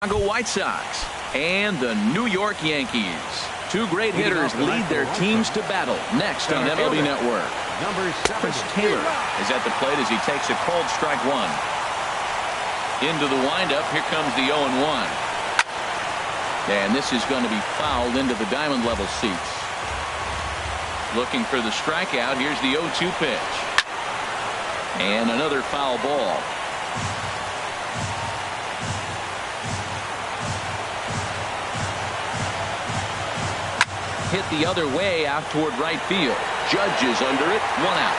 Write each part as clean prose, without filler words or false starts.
Chicago White Sox and the New York Yankees. Two great hitters lead their teams to battle next on MLB Network. Chris Taylor is at the plate as he takes a called strike one. Into the windup. Here comes the 0-1. And this is going to be fouled into the diamond level seats. Looking for the strikeout. Here's the 0-2 pitch. And another foul ball. Hit the other way out toward right field. Judge is under it. 1 out.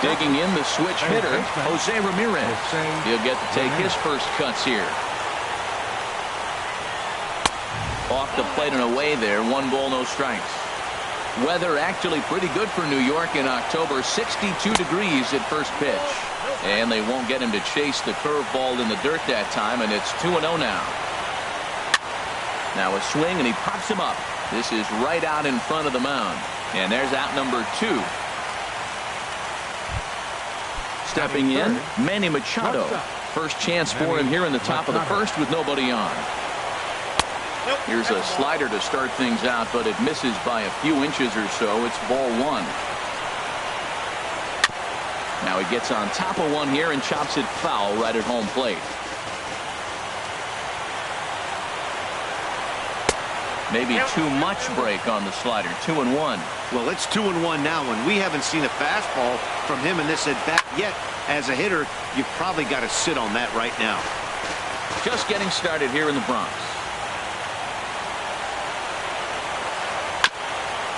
Digging in the switch hitter, Jose Ramirez. He'll get to take his first cuts here. Off the plate and away there. 1 ball, no strikes. Weather actually pretty good for New York in October. 62 degrees at first pitch. And they won't get him to chase the curveball in the dirt that time, and it's 2-0 now. Now a swing, and he pops him up. This is right out in front of the mound. And there's out number 2. Stepping in, Manny Machado. First chance for him here in the top of the first with nobody on. Here's a slider to start things out, but it misses by a few inches or so. It's ball 1. Now he gets on top of one here and chops it foul right at home plate. Maybe too much break on the slider. 2-1. Well, it's 2-1 now, and we haven't seen a fastball from him in this at bat yet. As a hitter, you've probably got to sit on that right now. Just getting started here in the Bronx.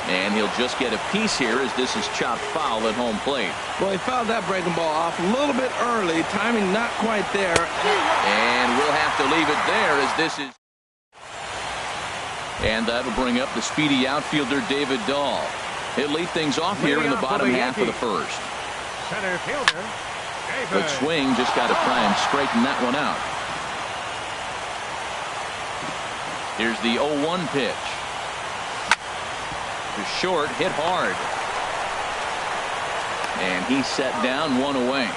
And he'll just get a piece here as this is chopped foul at home plate. Well, he fouled that breaking ball off a little bit early. Timing not quite there. And we'll have to leave it there as this is. And that'll bring up the speedy outfielder David Dahl. He'll lead things off here in the bottom half of the first. Center fielder, Good swing, just got to try and straighten that one out. Here's the 0-1 pitch. To short, hit hard. And he's set down, 1 away.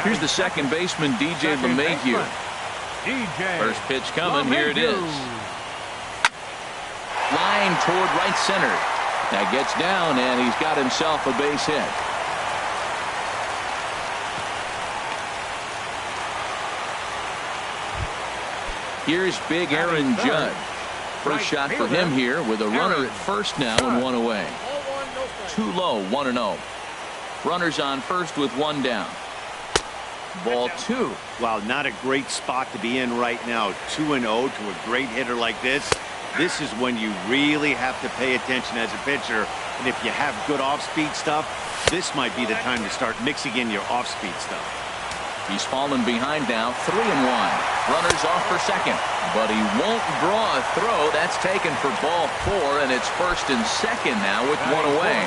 Here's the second baseman, DJ LeMahieu. First pitch coming. Here it is. Line toward right center. That gets down, and he's got himself a base hit. Here's big Aaron Judge. First shot for him here with a runner at first now and 1 away. Too low, 1-0. Runners on first with 1 down. Ball 2. Wow, not a great spot to be in right now. 2-0 to a great hitter like this. This is when you really have to pay attention as a pitcher. And if you have good off-speed stuff, this might be the time to start mixing in your off-speed stuff. He's fallen behind now, 3-1. Runners off for second, but he won't draw a throw. That's taken for ball 4, and it's first and second now with 1 away.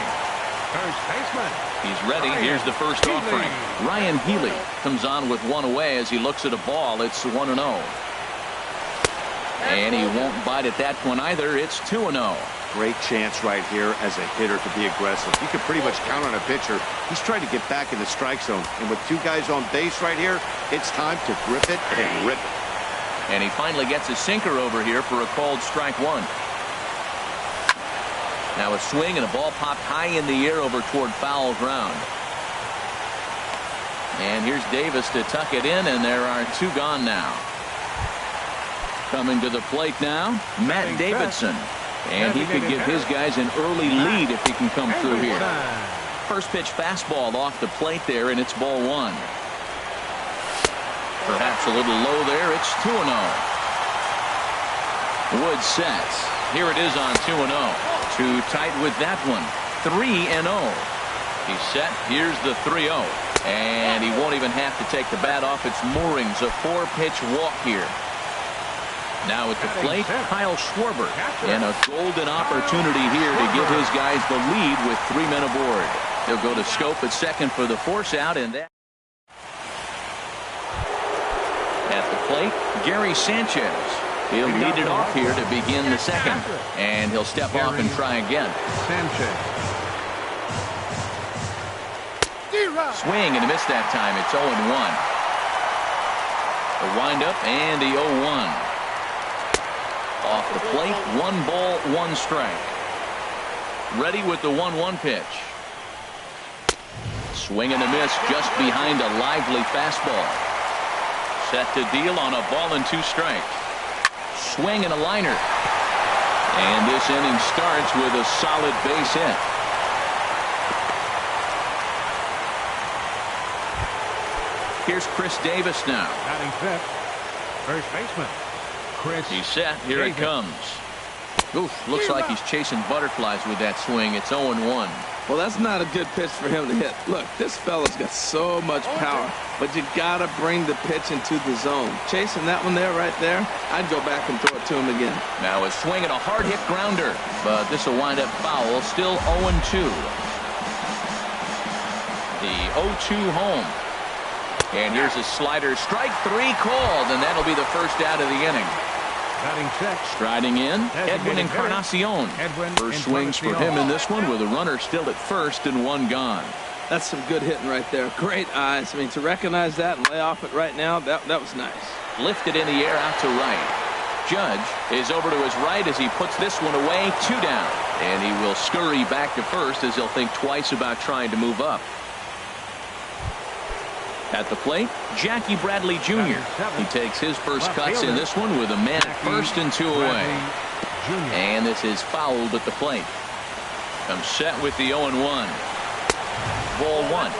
first baseman. He's ready. Here's the first offering. Ryan Healy comes on with 1 away as he looks at a ball. It's 1-0. And he won't bite at that one either. It's 2-0. Great chance right here as a hitter to be aggressive. You can pretty much count on a pitcher. He's trying to get back in the strike zone. And with 2 guys on base right here, it's time to grip it and rip it. And he finally gets a sinker over here for a called strike 1. Now a swing and a ball popped high in the air over toward foul ground. And here's Davis to tuck it in, and there are 2 gone now. Coming to the plate now, Matt Davidson. And he could give his guys an early lead if he can come through here. First pitch fastball off the plate there, and it's ball 1. Perhaps a little low there. It's 2-0. Wood sets. Here it is on 2-0. Too tight with that one. 3-0. He's set. Here's the 3-0. And he won't even have to take the bat off its moorings. A 4-pitch walk here. Now at the plate, Kyle Schwarber. And a golden opportunity here to give his guys the lead with 3 men aboard. He'll go to Scope at second for the force out, and that. At the plate, Gary Sanchez. He'll lead it off here to begin the second. And he'll step off and try again. Sanchez. Swing and a miss that time. It's 0-1. The windup and the 0-1. Off the plate, 1 ball, 1 strike. Ready with the 1-1 pitch. Swing and a miss just behind a lively fastball. Set to deal on a ball and 2 strikes. Swing and a liner. And this inning starts with a solid base hit. Here's Chris Davis now. Batting fifth, first baseman, Chris. He's set. Here Davis. it comes. Oof, looks like he's chasing butterflies with that swing. It's 0-1. Well, that's not a good pitch for him to hit. Look, this fella's got so much power, but you got to bring the pitch into the zone. Chasing that one there, right there, I'd go back and throw it to him again. Now a swing and a hard hit grounder, but this will wind up foul. Still 0-2. The 0-2 home. And here's a slider. Strike 3 called, and that'll be the first out of the inning. Batting sixth, Striding in, Edwin Designated Encarnacion. Edwin First swings for him in this one with a runner still at first and 1 gone. That's some good hitting right there. Great eyes. I mean, to recognize that and lay off it right now, that was nice. Lifted in the air out to right. Judge is over to his right as he puts this one away. 2 down. And he will scurry back to first as he'll think twice about trying to move up. At the plate, Jackie Bradley Jr. He takes his first cuts in this one with a man at first and 2 away. And this is fouled at the plate. Comes set with the 0-1. Ball 1.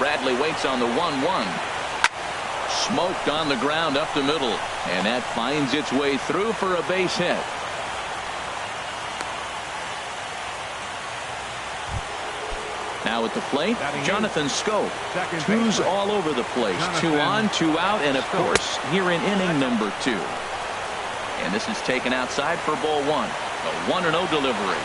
Bradley waits on the 1-1. Smoked on the ground up the middle. And that finds its way through for a base hit. Now at the plate, Jonathan Scope. 2's all over the place. 2 on, 2 out, and of course, here in inning number 2. And this is taken outside for ball 1. A 1-0 delivery.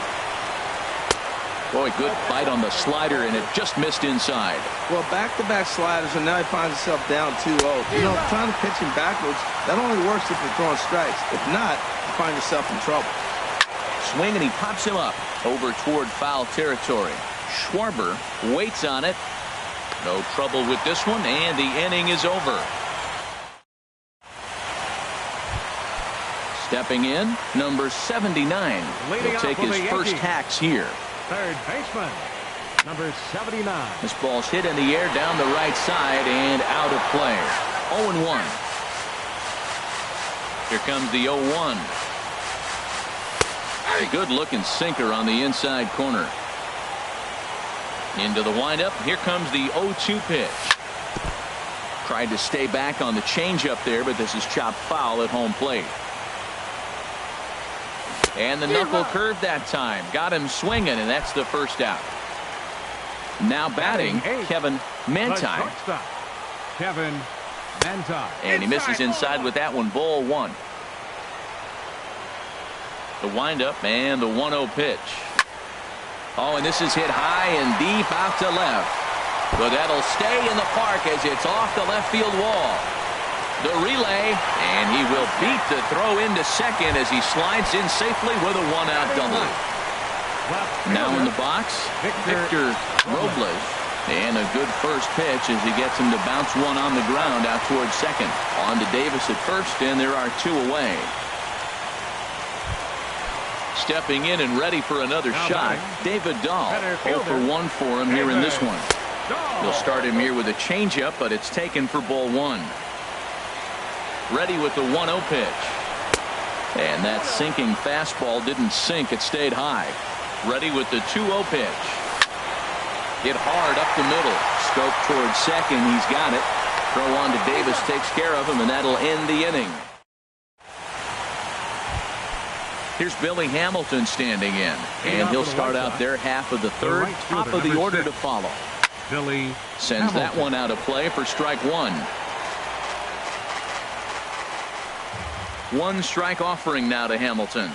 Boy, good bite on the slider, and it just missed inside. Well, back-to-back sliders, and now he finds himself down 2-0. You know, trying to pitch him backwards, that only works if you're throwing strikes. If not, you find yourself in trouble. Swing, and he pops him up over toward foul territory. Schwarber waits on it. No trouble with this one, and the inning is over. Stepping in, number 79. He'll take his first hacks here. Third baseman, number 79. This ball's hit in the air down the right side and out of play. 0-1. Here comes the 0-1. A good-looking sinker on the inside corner. Into the windup. Here comes the 0-2 pitch. Tried to stay back on the changeup there, but this is chopped foul at home plate. And the knuckle curve that time. Got him swinging, and that's the first out. Now batting, Kevin Manti. Kevin Manti. And he misses inside with that one. Ball 1. The windup and the 1-0 pitch. Oh, and this is hit high and deep out to left. But that'll stay in the park as it's off the left field wall. The relay, and he will beat the throw into second as he slides in safely with a 1-out double. Now in the box, Victor Robles. And a good first pitch as he gets him to bounce one on the ground out towards second. On to Davis at first, and there are 2 away. Stepping in and ready for another shot, David Dahl. 0 for 1 for him here in this one. They'll start him here with a changeup, but it's taken for ball 1. Ready with the 1-0 pitch. And that sinking fastball didn't sink. It stayed high. Ready with the 2-0 pitch. Hit hard up the middle. Scope towards second. He's got it. Throw on to Davis takes care of him, and that'll end the inning. Here's Billy Hamilton standing in, and he'll start out their half of the third. Top of the order to follow. Billy sends that one out of play for strike 1. 1 strike offering now to Hamilton.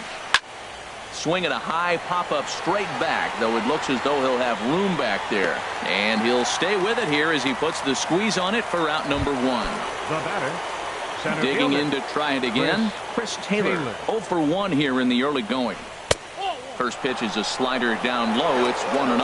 Swinging a high pop-up straight back, though it looks as though he'll have room back there. And he'll stay with it here as he puts the squeeze on it for out number 1. The batter. Digging in to try it again, Chris Taylor. 0 for 1 here in the early going. First pitch is a slider down low. It's 1-0.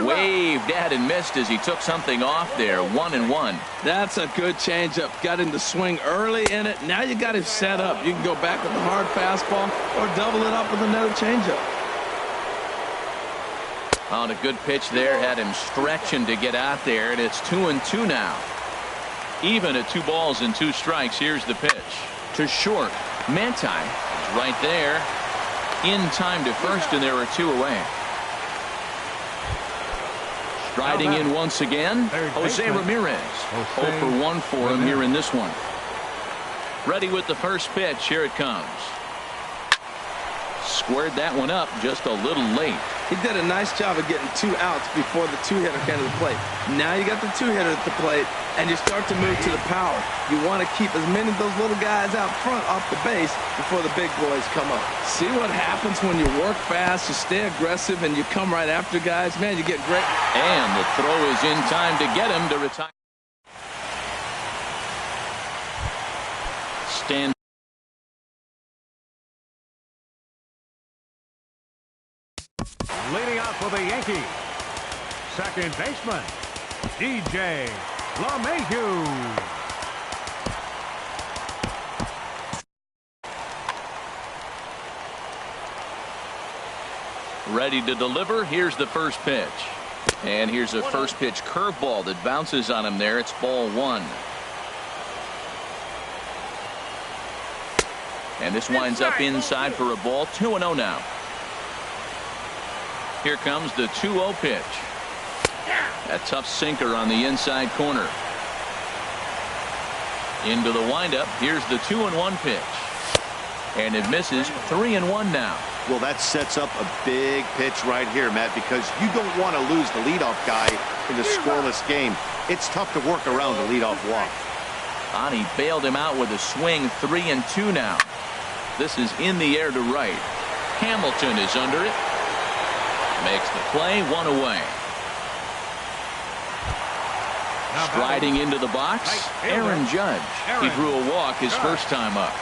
Waved at and missed as he took something off there. 1-1. That's a good changeup. Got him to swing early in it. Now you got him set up. You can go back with the hard fastball or double it up with another changeup. On a good pitch there. Had him stretching to get out there. And it's 2-2 now. Even at 2 balls and 2 strikes. Here's the pitch to short. Manti is right there. In time to first, and there are 2 away. Striding in once again, Jose Ramirez. 0 for 1 for him here in this one. Ready with the first pitch. Here it comes. Squared that one up just a little late. He did a nice job of getting 2 outs before the 2-hitter came to the plate. Now you got the 2-hitter at the plate, and you start to move to the power. You want to keep as many of those little guys out front off the base before the big boys come up. See what happens when you work fast, you stay aggressive, and you come right after guys. Man, you get great. And the throw is in time to get him to retire. Stand. Leading out for the Yankees, second baseman, DJ LeMahieu. Ready to deliver. Here's the first pitch. And here's a first pitch curveball that bounces on him there. It's ball 1. And this winds up inside for a ball. 2-0 now. Here comes the 2-0 pitch. A tough sinker on the inside corner. Into the windup. Here's the 2-1 pitch. And it misses. 3-1 now. Well, that sets up a big pitch right here, Matt, because you don't want to lose the leadoff guy in the scoreless game. It's tough to work around the leadoff walk. He bailed him out with a swing. 3-2 now. This is in the air to right. Hamilton is under it. Makes the play. 1 away. Striding into the box, Aaron Judge. He drew a walk his first time up.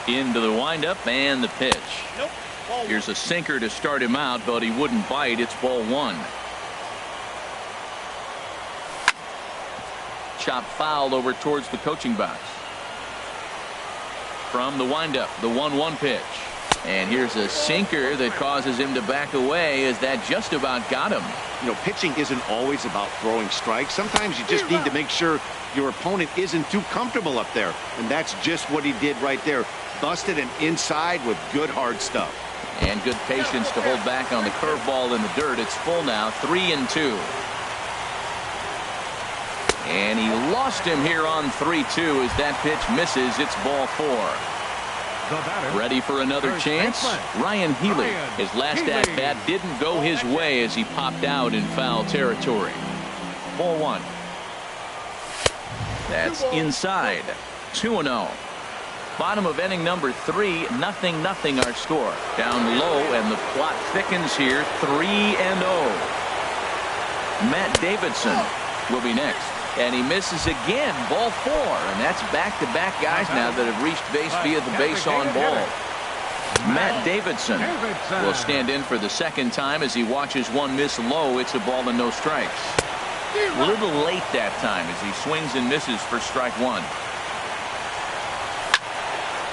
Into the windup and the pitch. Here's a sinker to start him out, but he wouldn't bite. It's ball 1. Chop foul over towards the coaching box. From the windup, the 1-1 pitch. And here's a sinker that causes him to back away as that just about got him. You know, pitching isn't always about throwing strikes. Sometimes you just need to make sure your opponent isn't too comfortable up there. And that's just what he did right there. Busted him inside with good hard stuff. And good patience to hold back on the curveball in the dirt. It's full now. 3-2. And he lost him here on 3-2 as that pitch misses. It's ball 4. Ready for another chance? Ryan Healy. His last at-bat didn't go his way as he popped out in foul territory. Ball 1. That's inside. 2-0. Bottom of inning number 3. 0-0 our score. Down low, and the plot thickens here. 3-0. Matt Davidson will be next. And he misses again. Ball 4. And that's back-to-back guys now that have reached base via the base on ball. Matt Davidson will stand in for the second time as he watches one miss low. It's a ball and no strikes. A little late that time as he swings and misses for strike 1.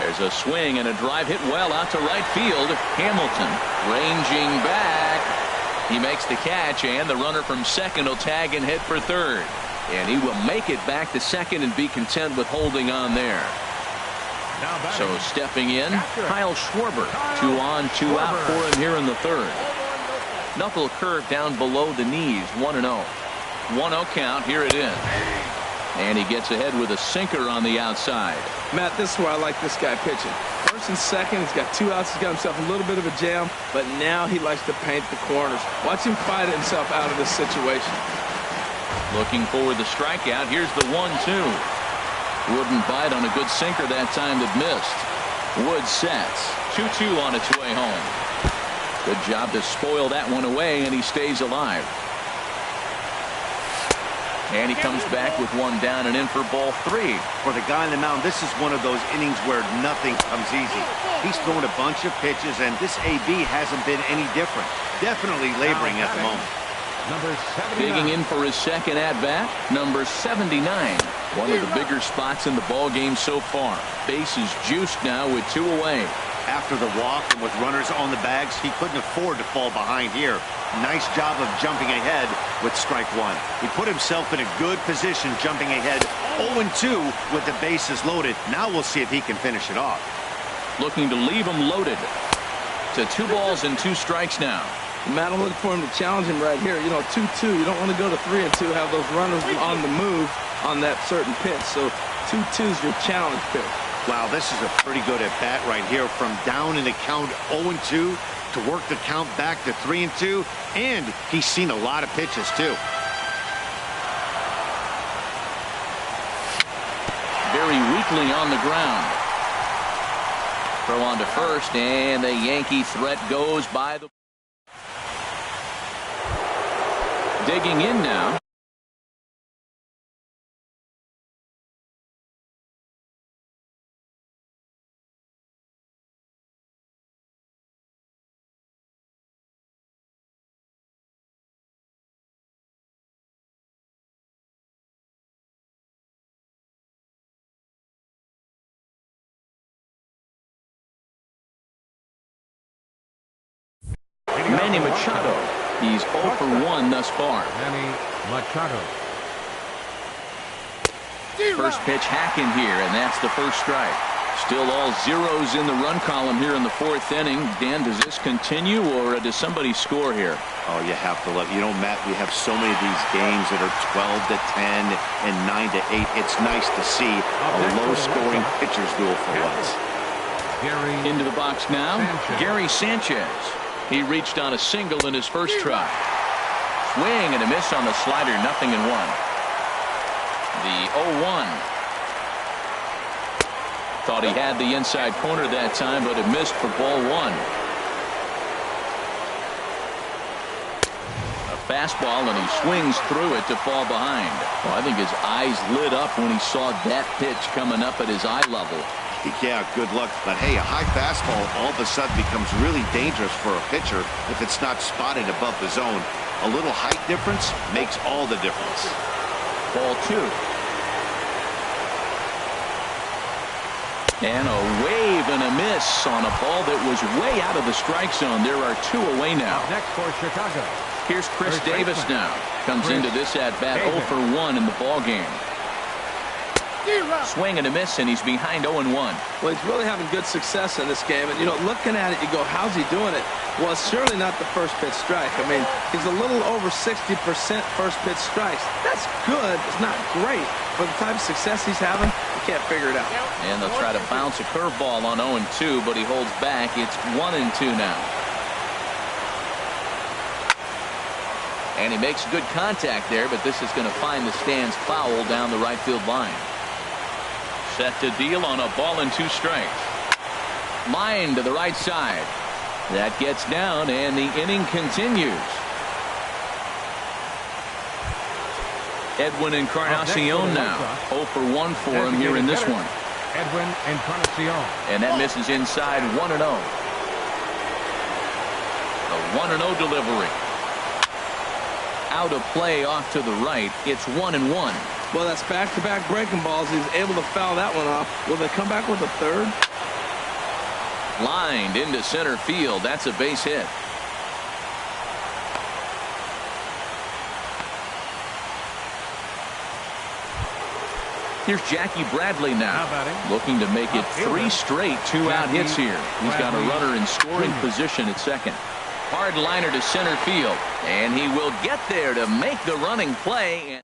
There's a swing and a drive hit well out to right field. Hamilton ranging back. He makes the catch, and the runner from second will tag and head for third. And he will make it back to second and be content with holding on there. So stepping in, Kyle Schwarber. 2 on, 2 out for him here in the third. Knuckle curve down below the knees. 1-0. 1-0 count. Here it is. And he gets ahead with a sinker on the outside. Matt, this is where I like this guy pitching. First and second, he's got 2 outs. He's got himself a little bit of a jam, but now he likes to paint the corners. Watch him fight himself out of this situation. Looking for the strikeout. Here's the 1-2. Wouldn't bite on a good sinker that time that missed. Wood sets. 2-2 on its way home. Good job to spoil that one away, and he stays alive. And he comes back with one down and in for ball 3. For the guy on the mound, this is one of those innings where nothing comes easy. He's thrown a bunch of pitches, and this AB hasn't been any different. Definitely laboring at the moment. Number 79. Digging in for his second at-bat, number 79. One of the bigger spots in the ball game so far. Bases juiced now with 2 away. After the walk and with runners on the bags, he couldn't afford to fall behind here. Nice job of jumping ahead with strike 1. He put himself in a good position jumping ahead 0-2 with the bases loaded. Now we'll see if he can finish it off. Looking to leave him loaded. To 2 balls and 2 strikes now. Matt, I'm looking for him to challenge him right here. You know, 2-2. You don't want to go to 3-2, have those runners on the move on that certain pitch. So 2-2 is your challenge pitch. Wow, this is a pretty good at-bat right here. From down in the count 0-2 to work the count back to 3-2. And he's seen a lot of pitches, too. Very weakly on the ground. Throw on to first, and the Yankee threat goes by the... Digging in now. Manny Machado. He's 0 for 1 thus far. Manny Machado. First pitch hacking here, and that's the first strike. Still all zeros in the run column here in the 4th inning. Dan, does this continue, or does somebody score here? Oh, you have to love. You know, Matt, we have so many of these games that are 12-10 and 9-8. It's nice to see a low-scoring pitcher's duel for once. Into the box now, Gary Sanchez. He reached on a single in his first try. Swing and a miss on the slider, 0-1. The 0-1. Thought he had the inside corner that time, but it missed for ball 1. A fastball, and he swings through it to fall behind. Well, I think his eyes lit up when he saw that pitch coming up at his eye level. Yeah, good luck. But, hey, a high fastball all of a sudden becomes really dangerous for a pitcher if it's not spotted above the zone. A little height difference makes all the difference. Ball 2. And a wave and a miss on a ball that was way out of the strike zone. There are 2 away now. Next for Chicago. Here's Chris Davis now. Comes into this at-bat 0 for 1 in the ball game. Swing and a miss, and he's behind 0-1. Well, he's really having good success in this game. And, you know, looking at it, you go, how's he doing it? Well, it's surely not the first pitch strike. I mean, he's a little over 60% first pitch strikes. That's good. It's not great. For the type of success he's having, you can't figure it out. And they'll try to bounce a curveball on 0-2, but he holds back. It's 1-2 now. And he makes good contact there, but this is going to find the stands foul down the right field line. Set to deal on a ball and 2 strikes. Line to the right side. That gets down, and the inning continues. Edwin Encarnacion now. 0 for 1 for him here in this one. Edwin Encarnacion. And that misses inside 1-0. The 1-0 delivery. Out of play off to the right. It's 1-1. Well, that's back-to-back breaking balls. He's able to foul that one off. Will they come back with a third? Lined into center field. That's a base hit. Here's Jackie Bradley now, looking to make it 3 straight 2-out hits here. He's got a runner in scoring position at second. Hard liner to center field, and he will get there to make the running play.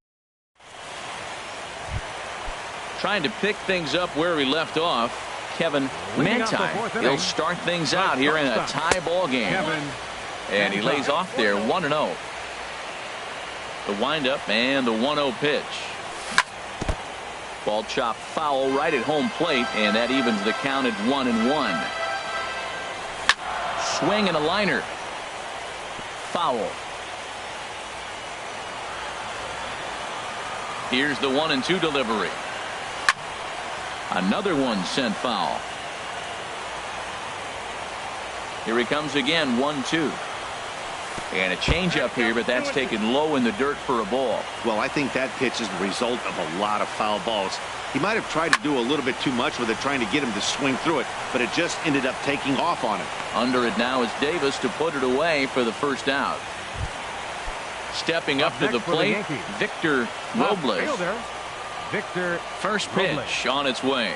Trying to pick things up where he left off, Kevin Manti. He'll start things out here in a tie ball game. And he lays off there 1-0. The windup and the 1-0 pitch. Ball chopped foul right at home plate, and that evens the count at 1-1. Swing and a liner. Foul. Here's the 1-2 delivery. Another one sent foul. Here he comes again, 1-2. And a changeup here, but that's taken low in the dirt for a ball. Well, I think that pitch is the result of a lot of foul balls. He might have tried to do a little bit too much with it, trying to get him to swing through it, but it just ended up taking off on him. Under it now is Davis to put it away for the first out. Stepping up to the plate, Victor Robles. Victor First pitch on its way.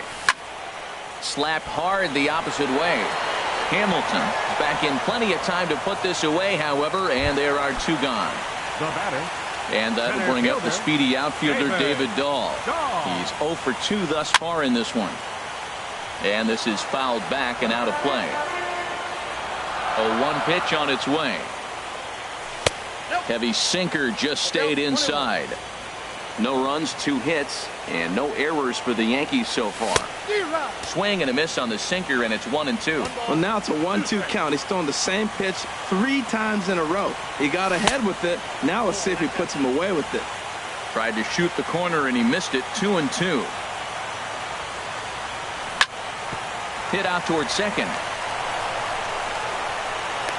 Slapped hard the opposite way. Hamilton back in plenty of time to put this away, however, and there are two gone. The batter. And that'll bring up the speedy outfielder David Dahl. He's 0 for 2 thus far in this one. And this is fouled back and out of play. A 1 pitch on its way. Heavy sinker just stayed inside. No runs, 2 hits, and no errors for the Yankees so far. Swing and a miss on the sinker, and it's 1-2. Well, now it's a 1-2 count. He's thrown the same pitch 3 times in a row. He got ahead with it. Now let's see if he puts him away with it. Tried to shoot the corner, and he missed it. 2-2. Hit out towards second.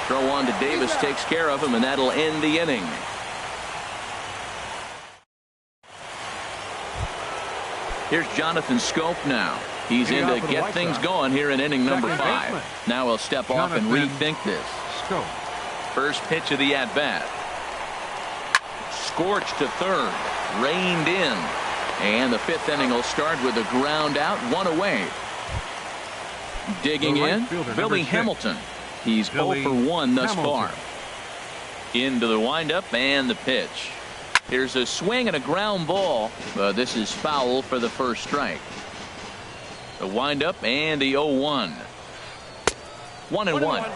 Throw on to Davis takes care of him, and that'll end the inning. Here's Jonathan Scope now. He's in to get things going here in inning number 5. Now he'll step off and rethink this. First pitch of the at-bat. Scorched to third. Reined in. And the 5th inning will start with a ground out, 1 away. Digging in, Billy Hamilton. He's 0 for 1 thus far. Into the windup and the pitch. Here's a swing and a ground ball. This is foul for the first strike. The windup and the 0-1. 1-1.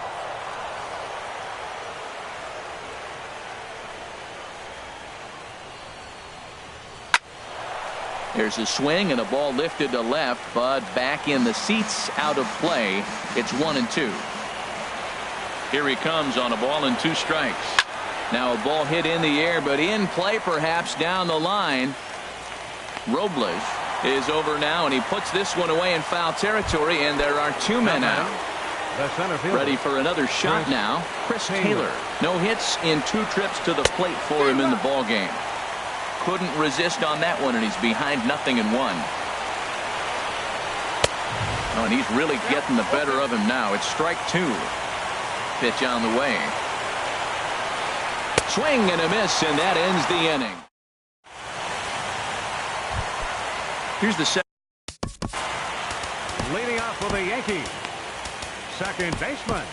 There's a swing and a ball lifted to left, but back in the seats, out of play. It's 1-2. Here he comes on a ball and 2 strikes. Now a ball hit in the air, but in play perhaps down the line. Robles is over now, and he puts this one away in foul territory, and there are 2 men out. Ready for another shot now. Chris Taylor. No hits in 2 trips to the plate for him in the ball game. Couldn't resist on that one, and he's behind 0-1. Oh, and he's really getting the better of him now. It's strike 2. Pitch on the way. Swing and a miss, and that ends the inning. Here's the second. Leading off for the Yankees, second baseman,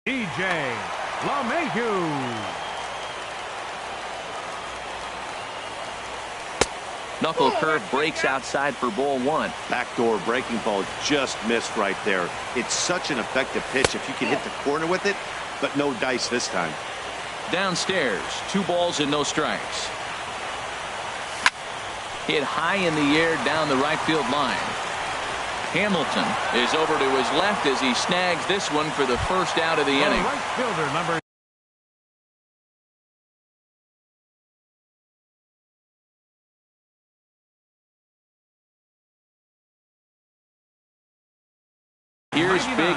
DJ LeMahieu. Knuckle curve breaks outside for ball 1. Backdoor breaking ball just missed right there. It's such an effective pitch if you can hit the corner with it, but no dice this time. Downstairs, 2 balls and no strikes. Hit high in the air down the right field line. Hamilton is over to his left as he snags this one for the first out of the inning. Right fielder number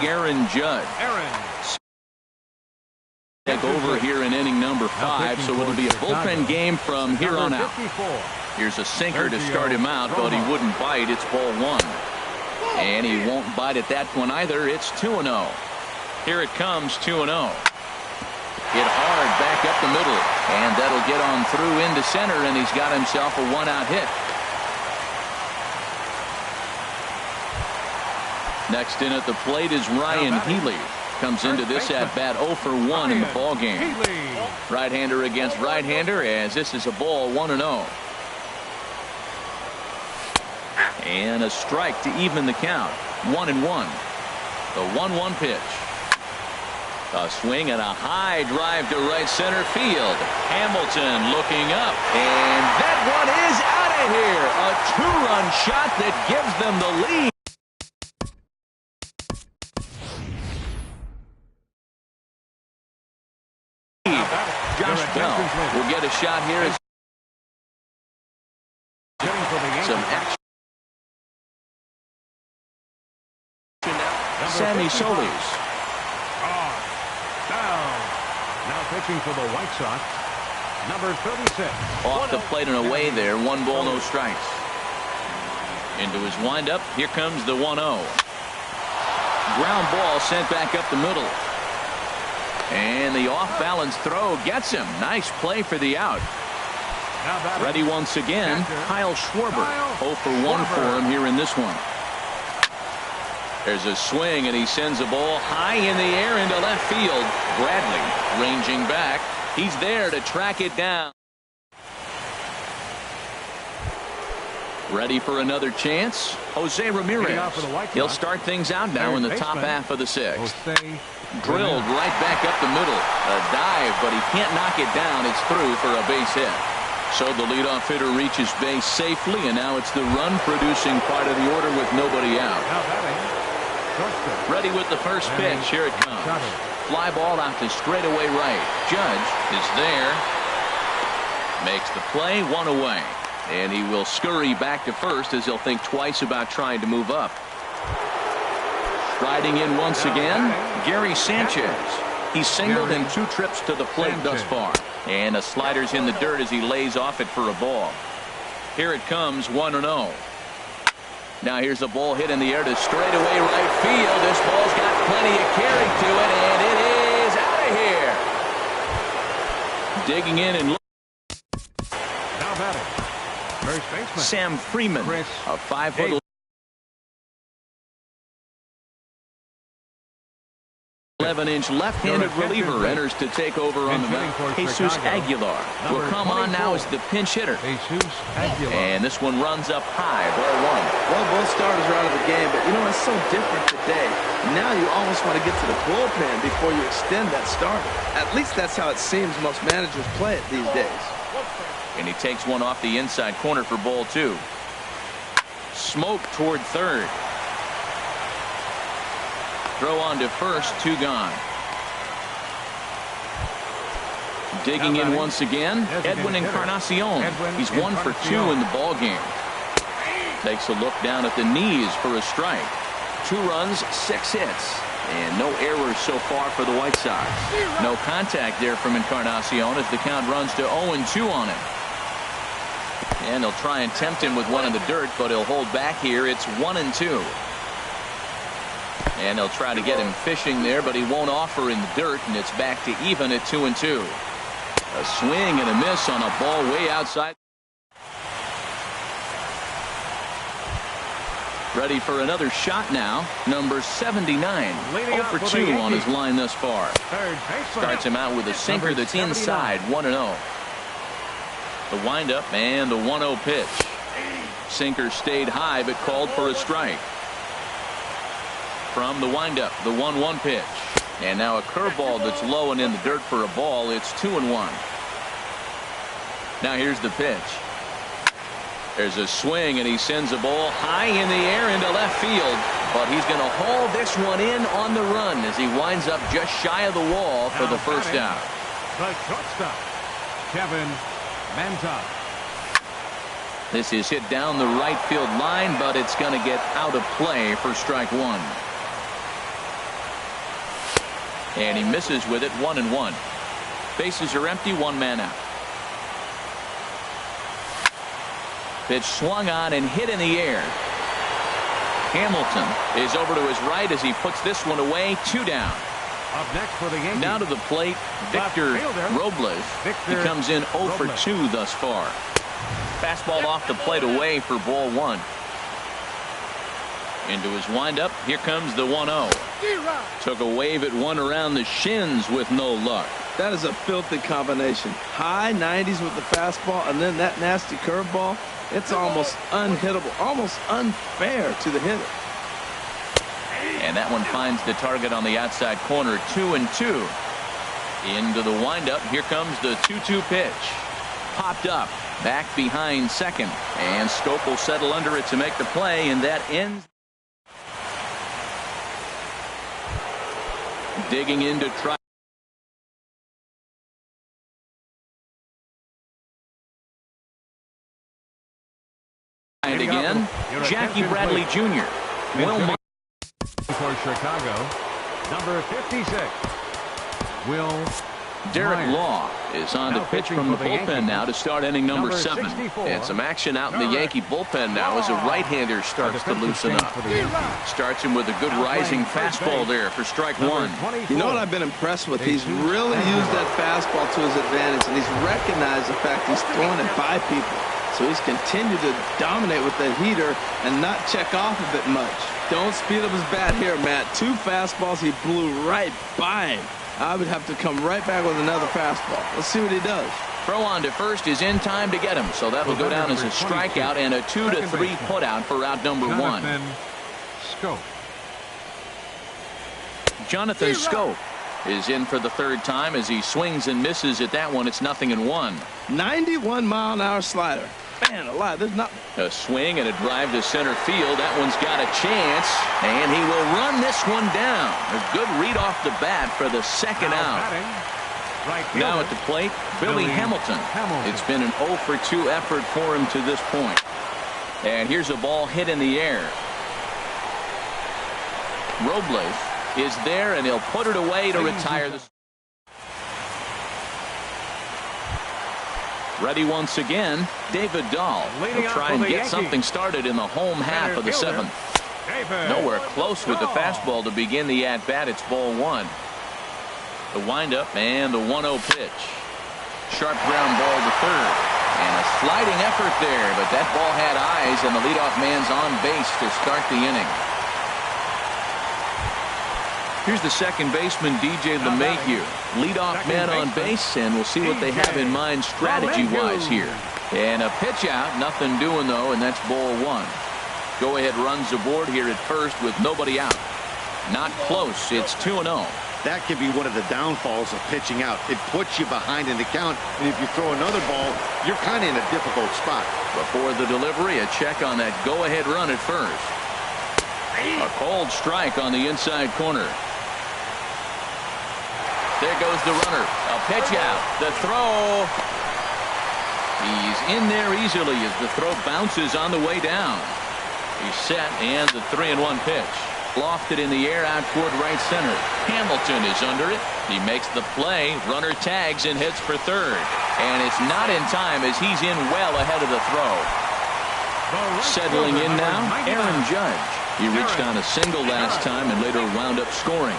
big Aaron Judge. Take over here in inning number 5, so it'll be a bullpen game from here on out. Here's a sinker to start him out, but he wouldn't bite. It's ball 1. And he won't bite at that one either. It's 2-0. Here it comes, 2-0. Hit hard back up the middle, and that'll get on through into center, and he's got himself a 1-out hit. Next in at the plate is Ryan Healy. Comes into this at bat 0 for 1 in the ball game. Right-hander against right-hander, as this is a ball 1-0. And a strike to even the count. 1-1. The 1-1 pitch. A swing and a high drive to right center field. Hamilton looking up, and that one is out of here. A 2-run shot that gives them the lead. Josh Bell will get a shot here. Some action. Sammy Solis. Down. Now pitching for the White Sox, number 36. Off the plate and away there. 1 ball, no strikes. Into his windup. Here comes the 1-0. Ground ball sent back up the middle. And the off-balance throw gets him. Nice play for the out. Ready once again, Kyle Schwarber. 0 for 1 for him here in this one. There's a swing, and he sends a ball high in the air into left field. Bradley ranging back. He's there to track it down. Ready for another chance? Jose Ramirez. He'll start things out now in the top half of the 6th. Drilled right back up the middle. A dive, but he can't knock it down. It's through for a base hit. So the leadoff hitter reaches base safely, and now it's the run-producing part of the order with nobody out. Ready with the first pitch. Here it comes. Fly ball out to straightaway right. Judge is there. Makes the play, 1 away. And he will scurry back to first as he'll think twice about trying to move up. Riding in once again, Gary Sanchez. He's singled in 2 trips to the plate thus far. And a slider's in the dirt as he lays off it for a ball. Here it comes, 1-0. Now here's a ball hit in the air to straightaway right field. This ball's got plenty of carry to it, and it is out of here. Digging in and now batting, first baseman Sam Freeman, a 5-foot 11-inch left-handed reliever enters to take over on the mound. Jesus Aguilar will come on now as the pinch hitter. And this one runs up high, ball 1. Well, both starters are out of the game, but you know, it's so different today. Now you almost want to get to the bullpen before you extend that starter. At least that's how it seems most managers play it these days. And he takes one off the inside corner for ball 2. Smoke toward third. Throw on to first, 2 gone. Digging in once again, Edwin Encarnacion. He's 1 for 2 in the ball game. Takes a look down at the knees for a strike. 2 runs, 6 hits, and no errors so far for the White Sox. No contact there from Encarnacion as the count runs to 0-2 on him. And they'll try and tempt him with one in the dirt, but he'll hold back here. It's 1-2. And they'll try to get him fishing there, but he won't offer in the dirt, and it's back to even at 2-2. A swing and a miss on a ball way outside. Ready for another shot now. Number 79. 0 for 2 on his line thus far. Starts him out with a sinker that's inside. 1-0. The windup and the 1-0 pitch. Sinker stayed high but called for a strike. From the windup, the 1-1 pitch. And now a curveball that's low and in the dirt for a ball. It's 2-1. Now here's the pitch. There's a swing, and he sends a ball high in the air into left field. But he's going to haul this one in on the run as he winds up just shy of the wall for the first out. The shortstop, Kevin Manta. This is hit down the right field line, but it's going to get out of play for strike 1. And he misses with it, 1-1. Bases are empty, one man out. Pitch swung on and hit in the air. Hamilton is over to his right as he puts this one away, 2 down. Up next for the Yankees. Now to the plate, Victor Robles. He comes in 0 for 2 thus far. Fastball off the plate away for ball 1. Into his windup, here comes the 1-0. Took a wave at one around the shins with no luck. That is a filthy combination. High 90s with the fastball and then that nasty curveball. It's almost unhittable, almost unfair to the hitter. And that one finds the target on the outside corner, 2-2. Into the windup, here comes the 2-2 pitch. Popped up, back behind second. And Scope will settle under it to make the play, and that ends. Digging in to try. And again, Jackie Bradley Jr. Will for Chicago, number 56, Will Derek Myers. Law is on the pitch from the bullpen now to start inning number 7. 64. And some action out in the Yankee bullpen now as a right-hander starts to loosen up. Starts him with a good rising fastball there for strike 1. You know what I've been impressed with? He's really used that fastball to his advantage, and he's recognized the fact he's throwing it by people. So he's continued to dominate with the heater and not check off of it much. Don't speed up his bat here, Matt. 2 fastballs, he blew right by him. I would have to come right back with another fastball. Let's see what he does. Throw on to first is in time to get him, so that will go down as a strikeout and a 2-3 putout for out number 1. Jonathan Scope is in for the 3rd time as he swings and misses at that one. It's 0-1. 91-mile-an-hour slider. Man alive, there's not a swing and a drive to center field. That one's got a chance, and he will run this one down. A good read off the bat for the 2nd out. Now at the plate, Billy Hamilton. It's been an 0 for 2 effort for him to this point. And here's a ball hit in the air. Robles is there, and he'll put it away to retire the. Ready once again, David Dahl will try and get something started in the home half of the 7th. Nowhere close with the fastball to begin the at-bat. It's ball 1. The windup and the 1-0 pitch. Sharp ground ball to third. And a sliding effort there, but that ball had eyes, and the leadoff man's on base to start the inning. Here's the second baseman, DJ LeMahieu. Leadoff man on base, and we'll see what they have in mind strategy-wise here. And a pitch out, nothing doing though, and that's ball 1. Go-ahead runs aboard here at first with nobody out. Not close. It's 2-0. That can be one of the downfalls of pitching out. It puts you behind in the count, and if you throw another ball, you're kind of in a difficult spot. Before the delivery, a check on that go-ahead run at first. A cold strike on the inside corner. There goes the runner. A pitch out. The throw. He's in there easily as the throw bounces on the way down. He's set, and the 3-1 pitch. Lofted in the air out toward right center. Hamilton is under it. He makes the play. Runner tags and hits for third. And it's not in time as he's in well ahead of the throw. Settling in now, Aaron Judge. He reached on a single last time and later wound up scoring.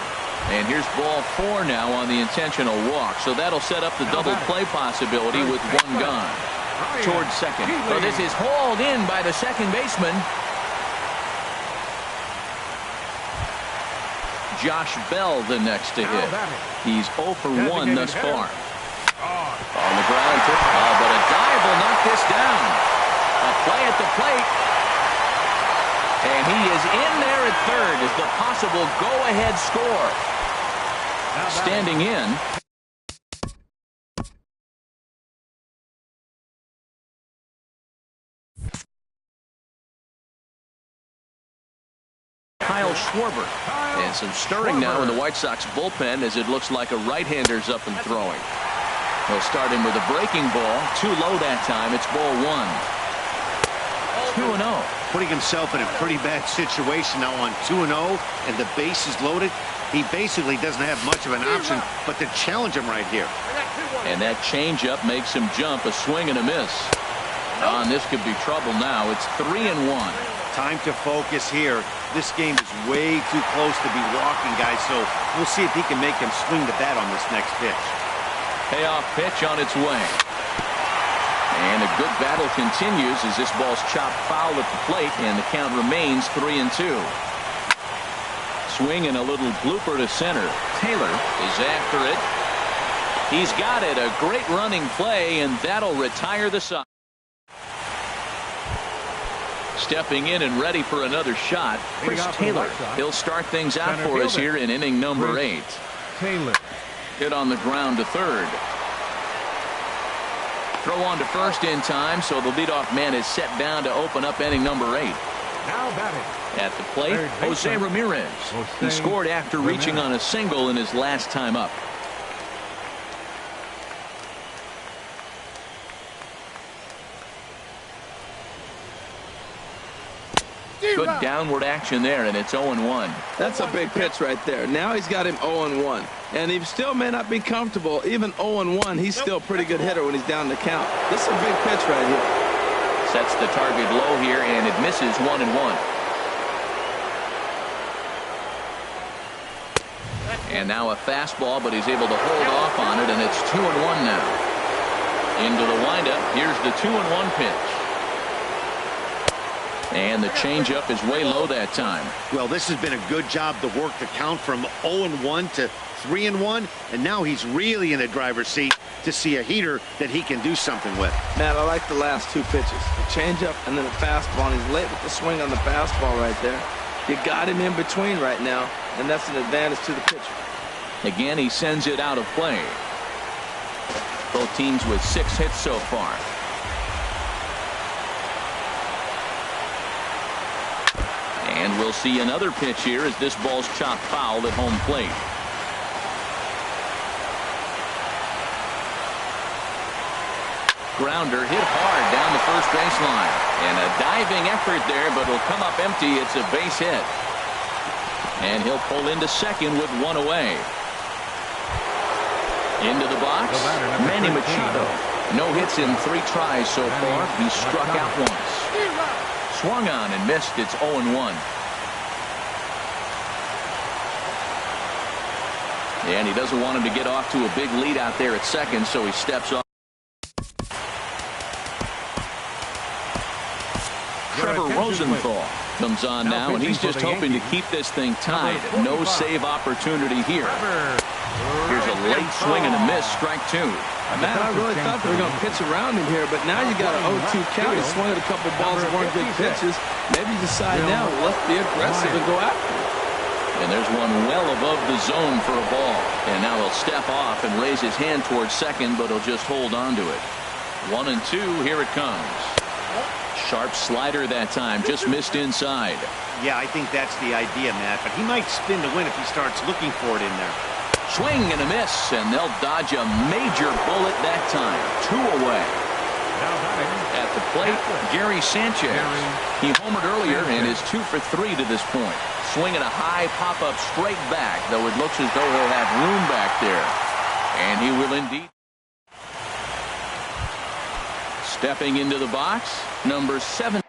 And here's ball 4 now on the intentional walk. So that'll set up the double play possibility with 1 gone. Towards second. So this is hauled in by the second baseman. Josh Bell the next to hit. He's 0 for 1 thus far. On the ground. But a dive will knock this down. A play at the plate. And he is in there at third as the possible go-ahead score. Standing in. Kyle Schwarber. And some stirring now in the White Sox bullpen as it looks like a right-hander's up and throwing. He'll start him with a breaking ball. Too low that time. It's ball 1. 2-0. Putting himself in a pretty bad situation now on 2-0, and the base is loaded. He basically doesn't have much of an option but to challenge him right here. And that changeup makes him jump. A swing and a miss. And this could be trouble now. It's 3-1. Time to focus here. This game is way too close to be walking, guys, so we'll see if he can make him swing the bat on this next pitch. Payoff pitch on its way. And a good battle continues as this ball's chopped foul at the plate, and the count remains 3-2. Swing and a little blooper to center. Taylor is after it. He's got it. A great running play, and that'll retire the side. Stepping in and ready for another shot, Chris Taylor. He'll start things out for us here in inning number 8. Taylor. Hit on the ground to third. Throw on to first in time, so the leadoff man is set down to open up inning number 8. Now batting. At the plate, Jose Ramirez. He scored after reaching on a single in his last time up. Good downward action there, and it's 0-1. That's a big pitch right there. Now he's got him 0-1. And he still may not be comfortable. Even 0-1, he's still a pretty good hitter when he's down the count. This is a big pitch right here. Sets the target low here, and it misses 1-1. And now a fastball, but he's able to hold off on it, and it's 2-1 now. Into the windup. Here's the 2-1 pitch. And the changeup is way low that time. Well, this has been a good job to work the count from 0-1 to 3-1, and now he's really in the driver's seat to see a heater that he can do something with. Man, I like the last two pitches. The changeup and then the fastball. And he's late with the swing on the fastball right there. You got him in between right now, and that's an advantage to the pitcher. Again, he sends it out of play. Both teams with 6 hits so far. And we'll see another pitch here as this ball's chopped foul at home plate. Grounder hit hard down the first baseline. And a diving effort there, but it'll come up empty. It's a base hit. And he'll pull into second with 1 away. Into the box, Manny Machado. No hits in 3 tries so far. He struck out once. Swung on and missed. It's 0-1. And he doesn't want him to get off to a big lead out there at second, so he steps off. Trevor Rosenthal comes on now, and he's just hoping to keep this thing tied. No save opportunity here. Here's a late swing and a miss, strike 2. Man, I really thought they were going to pitch around him here, but now you got an 0-2 count. He swung at a couple balls that weren't good pitches. Maybe you decide now, let's be aggressive and go after it. And there's one well above the zone for a ball. And now he'll step off and raise his hand towards second, but he'll just hold on to it. 1-2, here it comes. Sharp slider that time, just missed inside. Yeah, I think that's the idea, Matt, but he might spin to win if he starts looking for it in there. Swing and a miss, and they'll dodge a major bullet that time. 2 away. At the plate, Gary Sanchez. He homered earlier and is 2 for 3 to this point. Swinging a high pop-up straight back, though it looks as though he'll have room back there. And he will indeed. Stepping into the box, number 79.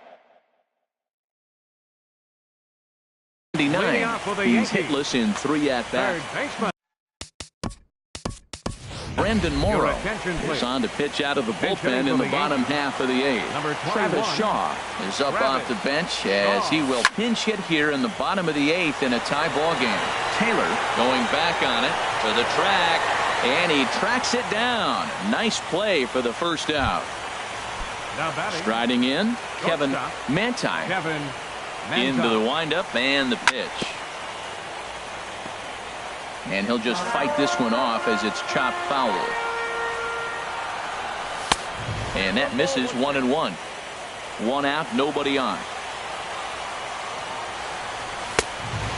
He's hitless in 3 at-bats. Brandon Morrow is on to pitch out of the bullpen in the bottom half of the 8th. Travis Shaw is up off the bench as he will pinch hit here in the bottom of the 8th in a tie ball game. Taylor going back on it to the track, and he tracks it down. Nice play for the first out. Striding in, Kevin Manti. Into the windup and the pitch. And he'll just fight this one off as it's chopped foul. And that misses 1-1. 1 out, nobody on.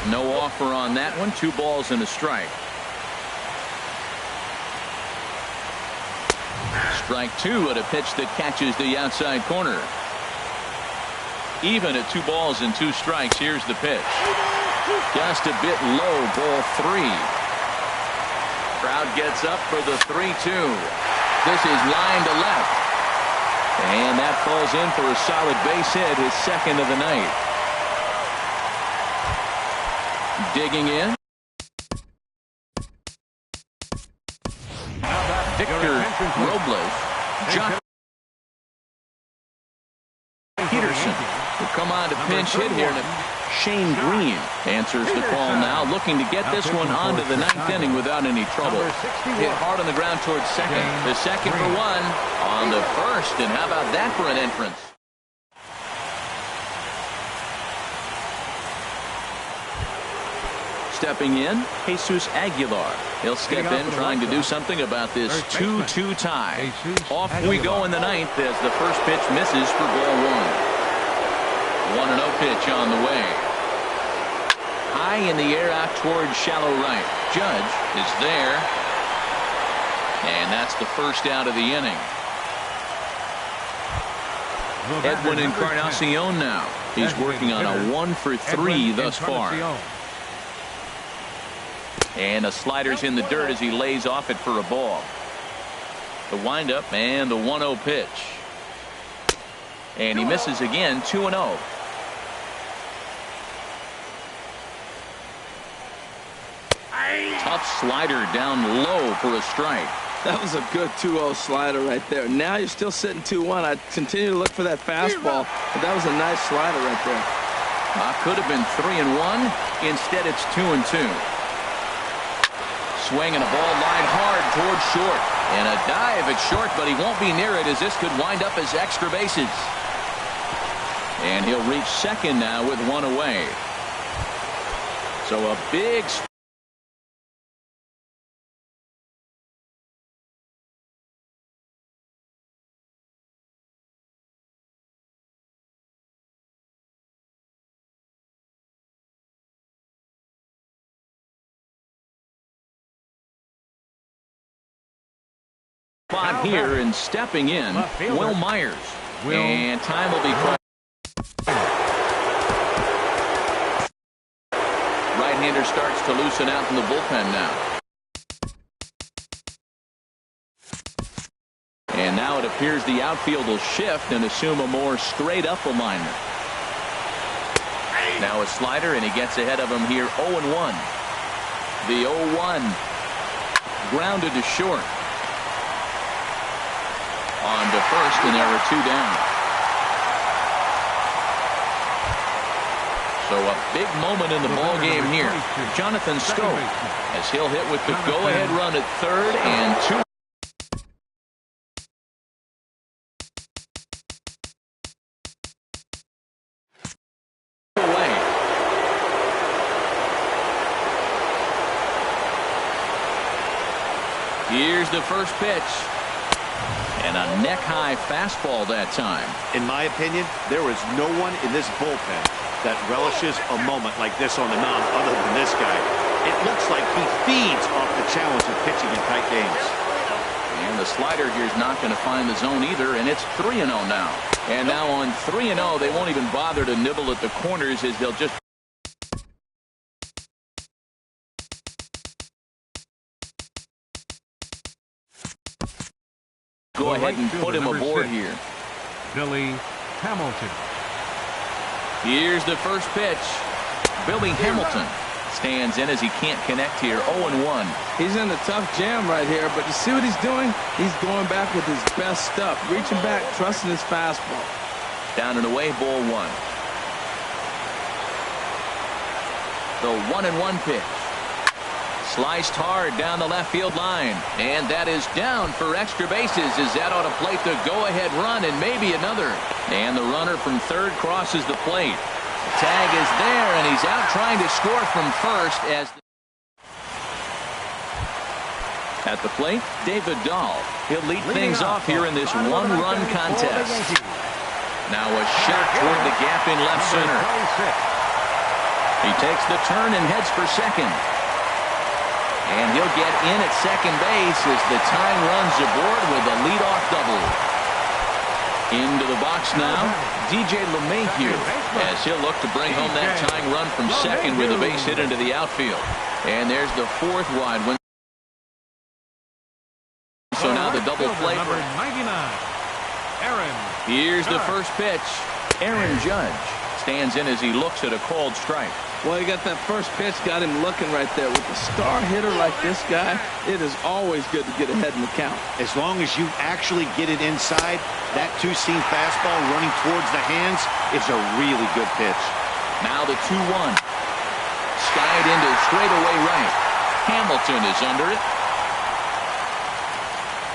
No offer on that one. 2 balls and a strike. Strike 2 at a pitch that catches the outside corner. Even at 2 balls and 2 strikes. Here's the pitch. Just a bit low, ball 3. Crowd gets up for the 3-2. This is line to left. And that falls in for a solid base hit, his second of the night. Digging in. Victor Robles. John Peterson will come on to pinch hit here. Shane Green answers the call now, looking to get this one onto the ninth inning without any trouble. Hit hard on the ground towards second. The second for one on the first, and how about that for an entrance? Stepping in, Jesus Aguilar. He'll step in trying to do something about this 2-2 tie. Off we go in the ninth as the first pitch misses for ball 1. 1-0 pitch on the way. High in the air out towards shallow right. Judge is there. And that's the first out of the inning. Edwin Encarnacion now. He's working on a 1-for-3 thus far. And the slider's in the dirt as he lays off it for a ball. The windup and the 1-0 pitch. And he misses again, 2-0. Tough slider down low for a strike. That was a good 2-0 slider right there. Now you're still sitting 2-1. I continue to look for that fastball, but that was a nice slider right there. Could have been 3-1. Instead, it's 2-2. Swing and a ball lined hard towards short. And a dive at short, but he won't be near it as this could wind up as extra bases. And he'll reach second now with one away. So a big spot here, and stepping in, Will Myers. And time will be called. Right-hander starts to loosen out in the bullpen now. And now it appears the outfield will shift and assume a more straight-up alignment. Now a slider, and he gets ahead of him here, 0-1. The 0-1 grounded to short. On to first, and there are two down. So a big moment in the ball game here. Jonathan Scope, as he'll hit with the go-ahead run at third, and 2. Away. Here's the first pitch. And a neck-high fastball that time. In my opinion, there is no one in this bullpen that relishes a moment like this on the mound other than this guy. It looks like he feeds off the challenge of pitching in tight games. And the slider here is not going to find the zone either, and it's 3-0 now. And now on 3-0, they won't even bother to nibble at the corners as they'll just go ahead and put him aboard here. Billy Hamilton. Here's the first pitch. Billy Hamilton stands in as he can't connect here. 0-1. He's in a tough jam right here, but you see what he's doing? He's going back with his best stuff. Reaching back, trusting his fastball. Down and away, ball 1. The 1-1 pitch. Sliced hard down the left field line. And that is down for extra bases as that ought to plate the go-ahead run and maybe another. And the runner from third crosses the plate. The tag is there, and he's out trying to score from first as at the plate, David Dahl. He'll lead things off here in this one-run contest. Now a shot toward the gap in left center. He takes the turn and heads for second. And he'll get in at second base as the time runs aboard with a leadoff double. Into the box now, DJ LeMahieu, as he'll look to bring home that tying run from second with a base hit into the outfield. And there's the fourth wide one. So now the double play. Number 99, Aaron. Here's the first pitch. Aaron Judge stands in as he looks at a called strike. Well, he got that first pitch, got him looking right there. With a star hitter like this guy, it is always good to get ahead in the count. As long as you actually get it inside, that two-seam fastball running towards the hands is a really good pitch. Now the 2-1. Skied into straightaway right. Hamilton is under it.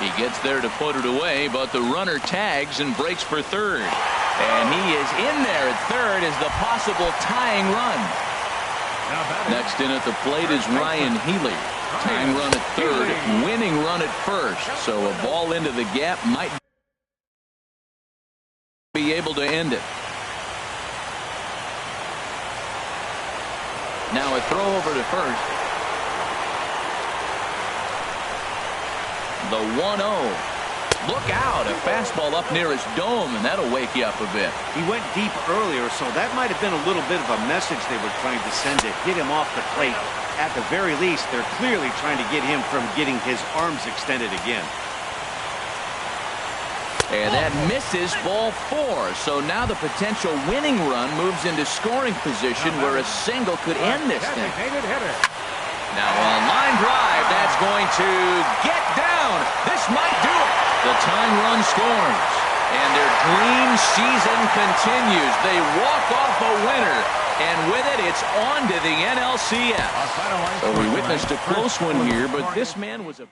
He gets there to put it away, but the runner tags and breaks for third. And he is in there at third as the possible tying run. Next in at the plate is Ryan Healy. Tying run at third, winning run at first. So a ball into the gap might be able to end it. Now a throw over to first. The 1-0. Look out, a fastball up near his dome, and that'll wake you up a bit. He went deep earlier, so that might have been a little bit of a message they were trying to send to hit him off the plate. At the very least, they're clearly trying to get him from getting his arms extended again. And that misses ball 4. So now the potential winning run moves into scoring position where a single could end this thing. Now a line drive, that's going to get down. This might do it. The tying run scores. And their dream season continues. They walk off a winner. And with it, it's on to the NLCS. So we witnessed a close one here, but this man was a...